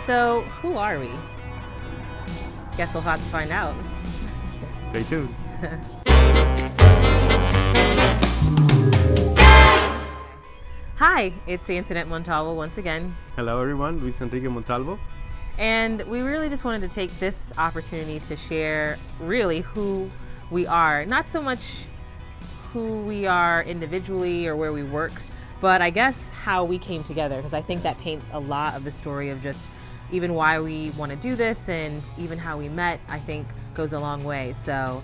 So, who are we? Guess we'll have to find out. Stay tuned. Hi, it's Antonette Montalvo once again. Hello everyone, Luis Enrique Montalvo. And we really just wanted to take this opportunity to share really who we are. Not so much who we are individually or where we work, but I guess how we came together, because I think that paints a lot of the story of just even why we want to do this, and even how we met, I think goes a long way. So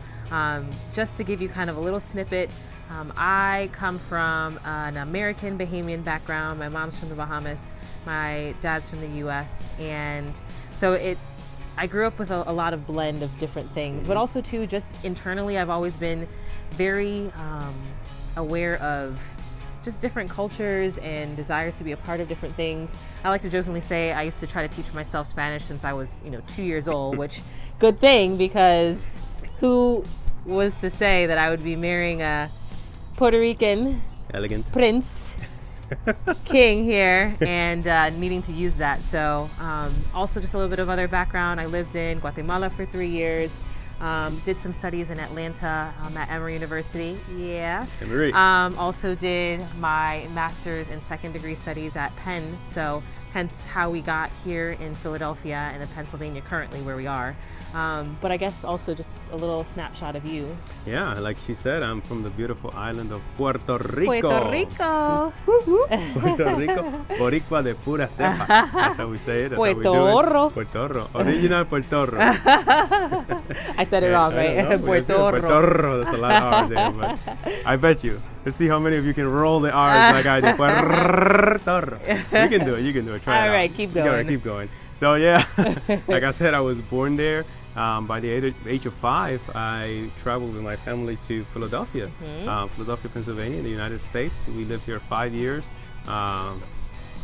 just to give you kind of a little snippet, I come from an American Bahamian background. My mom's from the Bahamas, my dad's from the US, and so I grew up with a lot of blend of different things, but also too, just internally, I've always been very aware of just different cultures and desires to be a part of different things. I like to jokingly say I used to try to teach myself Spanish since I was 2 years old, which good thing, because who was to say that I would be marrying a Puerto Rican Elegant prince king here and needing to use that. So also just a little bit of other background. I lived in Guatemala for 3 years. Did some studies in Atlanta at Emory University. Yeah. Emory. Also did my master's in second degree studies at Penn. So hence how we got here in Philadelphia and in Pennsylvania currently where we are. But I guess also just a little snapshot of you. Yeah, like she said, I'm from the beautiful island of Puerto Rico. Puerto Rico. Puerto Rico. Boricua de pura cepa. That's how we say it. That's Puertorro. Puertorro. Original Puertorro. I said it wrong, right? Puertorro. Puertorro. That's a lot of R's there, but I bet you. Let's see how many of you can roll the R's like I do. Puertorro. You can do it. You can do it. Try it out. All right, keep going. You gotta keep going. So yeah, like I said, I was born there. By the age of 5, I traveled with my family to Philadelphia, Philadelphia, Pennsylvania, in the United States. We lived here 5 years,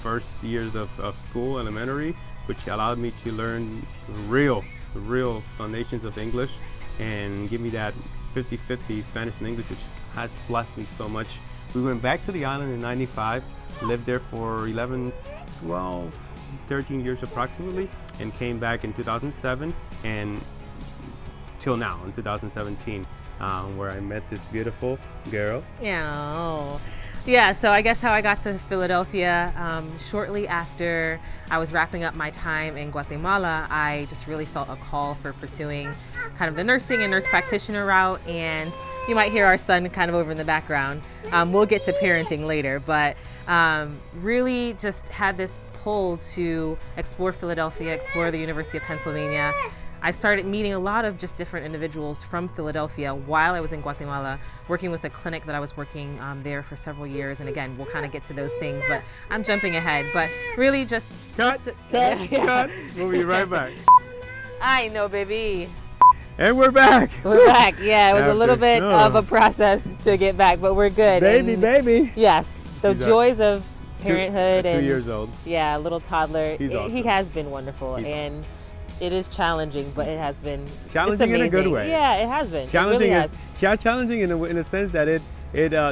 first years of school, elementary, which allowed me to learn the real foundations of English and give me that 50-50 Spanish and English, which has blessed me so much. We went back to the island in '95, lived there for 11, 12, 13 years approximately, and came back in 2007 and till now in 2017, where I met this beautiful girl. Yeah, so I guess how I got to Philadelphia, shortly after I was wrapping up my time in Guatemala, I just really felt a call for pursuing kind of the nursing and nurse practitioner route. And you might hear our son kind of over in the background. We'll get to parenting later, but really just had this pull to explore Philadelphia, explore the University of Pennsylvania. I started meeting a lot of just different individuals from Philadelphia while I was in Guatemala, working with a clinic that I was working there for several years. And again, we'll kind of get to those things, but I'm jumping ahead. But really just... Cut. We'll be right back. I know, baby. And we're back. We're back. Yeah, it was a little bit of a process to get back, but we're good. Baby. Yes, the joys of parenthood. 2 years old. Yeah, little toddler. He's awesome. He has been wonderful. He's and awesome. It is challenging, but it has been challenging in a good way. Yeah, it has been. Challenging, it really challenging in a sense that it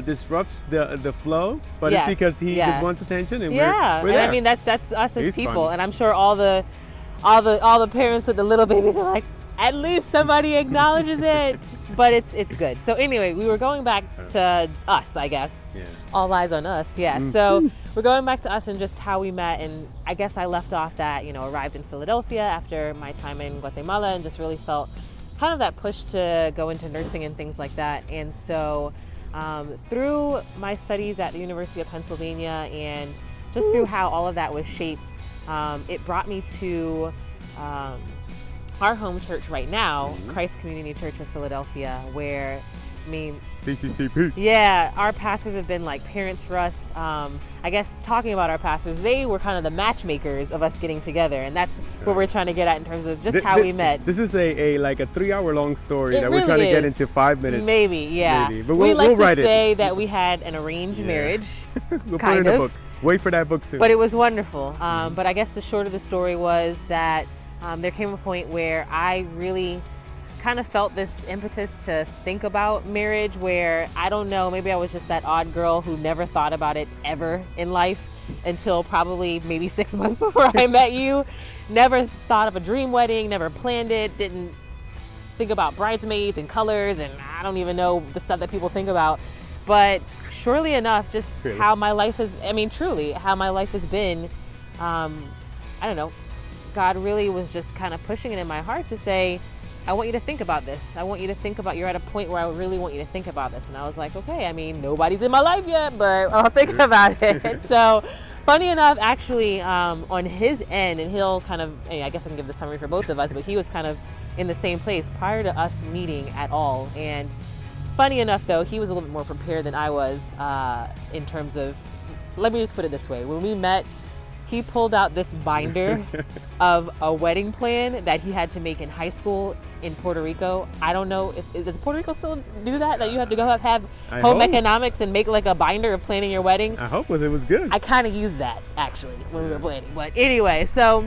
disrupts the flow, but it's because he just wants attention, and we're there. And I mean that's us as people, fun. And I'm sure all the parents with the little babies are like, at least somebody acknowledges it. But it's good. So anyway, we were going back to us, I guess. Yeah. All eyes on us. Yeah. So we're going back to us and just how we met. And I guess I left off that, arrived in Philadelphia after my time in Guatemala and just really felt kind of that push to go into nursing and things like that. And so through my studies at the University of Pennsylvania and just through how all of that was shaped, it brought me to our home church right now, Christ Community Church of Philadelphia, where, CCCP. Yeah, our pastors have been like parents for us. I guess talking about our pastors, they were kind of the matchmakers of us getting together, and that's what we're trying to get at in terms of just how we met. This is a 3-hour-long story that really we're trying to get into 5 minutes. Maybe, yeah. Maybe. But we like we'll to say that we had an arranged marriage. We'll kind put it in of. a book. Wait for that book soon. But it was wonderful. But I guess the short of the story was that there came a point where I really kind of felt this impetus to think about marriage, where I don't know, maybe I was just that odd girl who never thought about it ever in life until probably maybe 6 months before I met you. Never thought of a dream wedding, never planned it, didn't think about bridesmaids and colors, and I don't even know the stuff that people think about. But surely enough, just how my life is, truly how my life has been, I don't know, God really was just kind of pushing it in my heart to say, I want you to think about this. I want you to think about, you're at a point where I really want you to think about this. And I was like, okay, nobody's in my life yet, but I'll think about it. So funny enough, actually, on his end, and he'll kind of, I guess I can give the summary for both of us, but he was kind of in the same place prior to us meeting at all. And funny enough, though, he was a little bit more prepared than I was in terms of, let me just put it this way. When we met, he pulled out this binder of a wedding plan that he had to make in high school in Puerto Rico. I don't know does Puerto Rico still do that you have to go have home economics and make like a binder of planning your wedding. I hope it was good. I kind of used that actually when we were planning. But anyway, so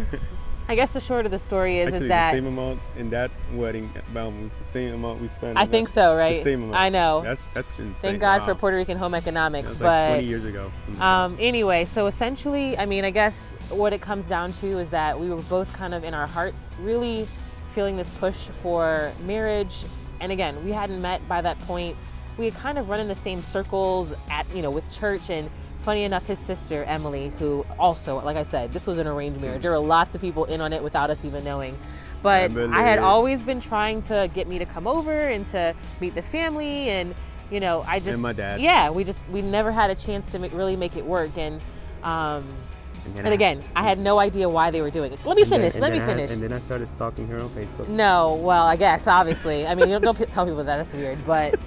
I guess the short of the story is that the same amount in that wedding album was the same amount we spent. I think so, right? The same amount. I know. That's insane. Thank God for Puerto Rican home economics. That was but 20 years ago. Anyway, so essentially, I guess what it comes down to is that we were both kind of in our hearts really feeling this push for marriage. And again, we hadn't met by that point. We had kind of run in the same circles with church. And funny enough, his sister, Emily, who also, like I said, this was an arranged marriage. There were lots of people in on it without us even knowing. But I had always been trying to get me to come over and to meet the family. And, I just... And my dad. Yeah, we never had a chance to really make it work. And again, I had no idea why they were doing it. Let me finish. And then I started stalking her on Facebook. No, well, I guess, obviously. Don't tell people that. That's weird. But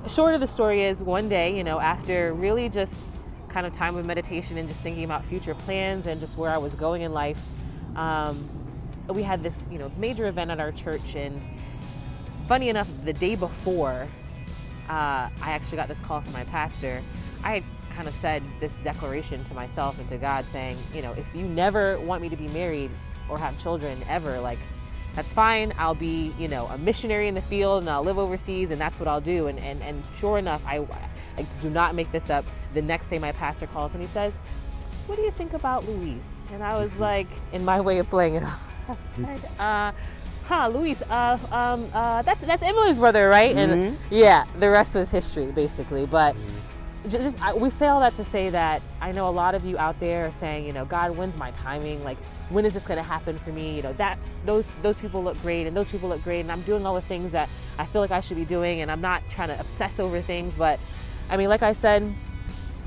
short of the story is one day, after really just kind of time of meditation and just thinking about future plans and just where I was going in life, we had this, major event at our church. And funny enough, the day before, I actually got this call from my pastor. I had kind of said this declaration to myself and to God saying, if you never want me to be married or have children ever, like, that's fine. I'll be, a missionary in the field and I'll live overseas and that's what I'll do. And sure enough, I do not make this up. The next day my pastor calls and he says, what do you think about Luis? And I was like, in my way of playing it off, I said, Luis, that's Emily's brother, right? Mm-hmm. And yeah, the rest was history basically. But we say all that to say that I know a lot of you out there are saying, God, when's my timing? Like, when is this going to happen for me? That those people look great and those people look great and I'm doing all the things that I feel like I should be doing and I'm not trying to obsess over things. But like I said,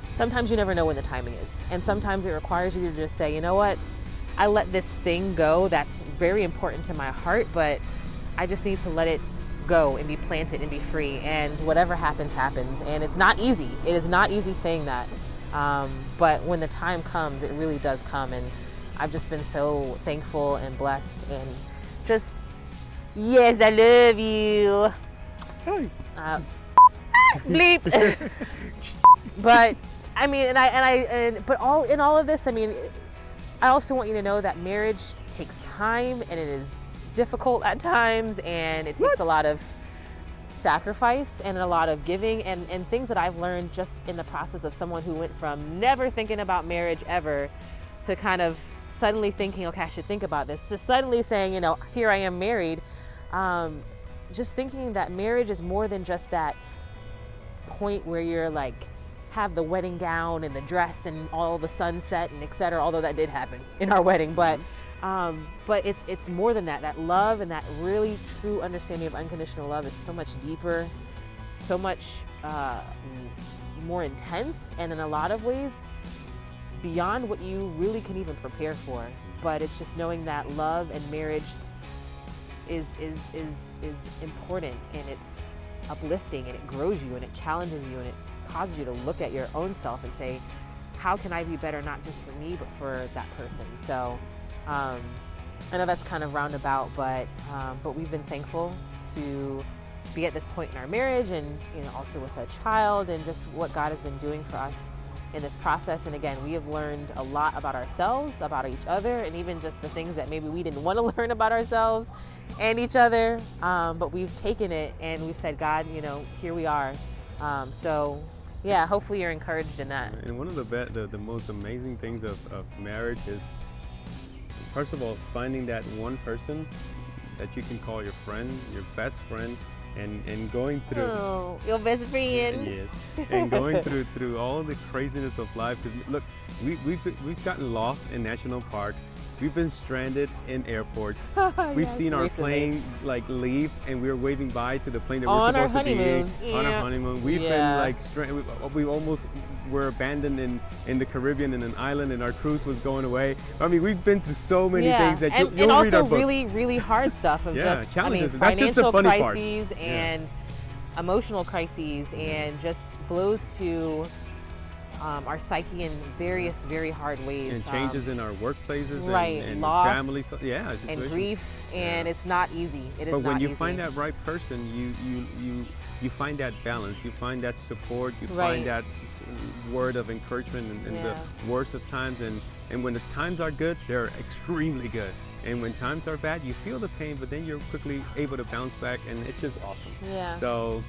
sometimes you never know when the timing is. And sometimes it requires you to just say, you know what? I let this thing go that's very important to my heart, but I just need to let it go and be planted and be free, and whatever happens happens. And it's not easy. It is not easy saying that, but when the time comes, it really does come. And I've just been so thankful and blessed and just, yes, I love you. Bleep. But but all of this, I also want you to know that marriage takes time and it is difficult at times, and it takes a lot of sacrifice and a lot of giving and things that I've learned just in the process of someone who went from never thinking about marriage ever to kind of suddenly thinking, okay, I should think about this, to suddenly saying, here I am married. Just thinking that marriage is more than just that point where you're like have the wedding gown and the dress and all the sunset and etc., although that did happen in our wedding. But it's more than that. That love and that really true understanding of unconditional love is so much deeper, so much more intense, and in a lot of ways beyond what you really can even prepare for. But it's just knowing that love and marriage is important, and it's uplifting, and it grows you, and it challenges you, and it causes you to look at your own self and say, how can I be better, not just for me, but for that person? So I know that's kind of roundabout, but we've been thankful to be at this point in our marriage, and also with a child, and just what God has been doing for us in this process. And again, we have learned a lot about ourselves, about each other, and even just the things that maybe we didn't want to learn about ourselves. and each other, but we've taken it and we've said, God, you know, here we are. So yeah, hopefully you're encouraged in that. And one of the most amazing things of marriage is, first of all, finding that one person that you can call your friend, your best friend, and going through your best friend. Yes, and going through all the craziness of life. Because look, we've gotten lost in national parks. We've been stranded in airports. We've seen our plane like leave, and we were waving bye to the plane that we're supposed to be on our honeymoon. We've been like we almost were abandoned in the Caribbean in an island, and our cruise was going away. I mean, we've been through so many things that you'll and also read our book. really hard stuff of just, I mean, financial crises and emotional crises, and just blows to our psyche in various very hard ways, and changes in our workplaces, and loss, families, and grief, and it's not easy. It is not easy. But when you find that right person, you find that balance, you find that support, you find that word of encouragement in the worst of times, and when the times are good, they're extremely good. And when times are bad, you feel the pain, but then you're quickly able to bounce back, and it's just awesome. Yeah. So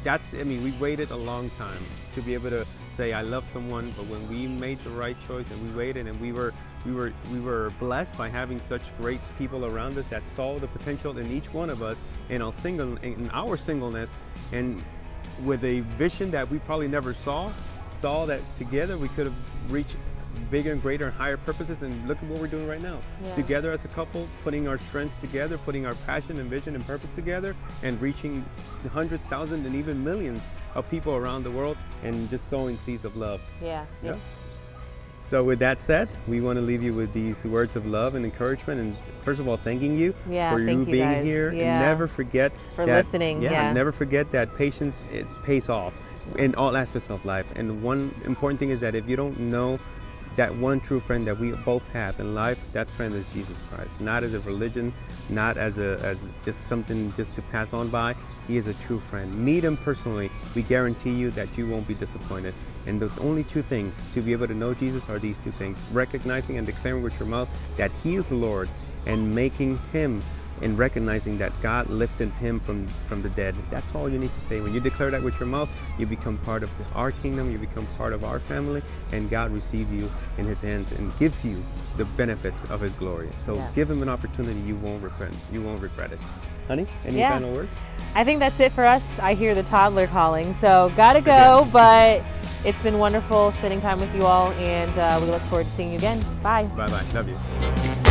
that's, I mean, we waited a long time to be able to say I love someone, but when we made the right choice and we waited, and we were blessed by having such great people around us that saw the potential in each one of us in our singleness, and with a vision that we probably never saw that together we could have reached bigger and greater and higher purposes. And look at what we're doing right now, together as a couple, putting our strengths together, putting our passion and vision and purpose together, and reaching hundreds, thousands, and even millions of people around the world, and just sowing seeds of love. So with that said, we want to leave you with these words of love and encouragement, and first of all, thanking you for you being guys. here, and never forget for listening. Never forget that patience, it pays off in all aspects of life. And one important thing is that if you don't know that one true friend that we both have in life, that friend is Jesus Christ. Not as a religion, not as just something just to pass on by. He is a true friend. Meet him personally. We guarantee you that you won't be disappointed. And the only two things to be able to know Jesus are these two things: recognizing and declaring with your mouth that he is the Lord, and making him and recognizing that God lifted him from the dead. That's all you need to say. When you declare that with your mouth, you become part of our kingdom, you become part of our family, and God receives you in his hands and gives you the benefits of his glory. So give him an opportunity you won't regret it. Honey, any final words? I think that's it for us. I hear the toddler calling, so gotta go, but it's been wonderful spending time with you all, and we look forward to seeing you again. Bye. Bye-bye. Love you.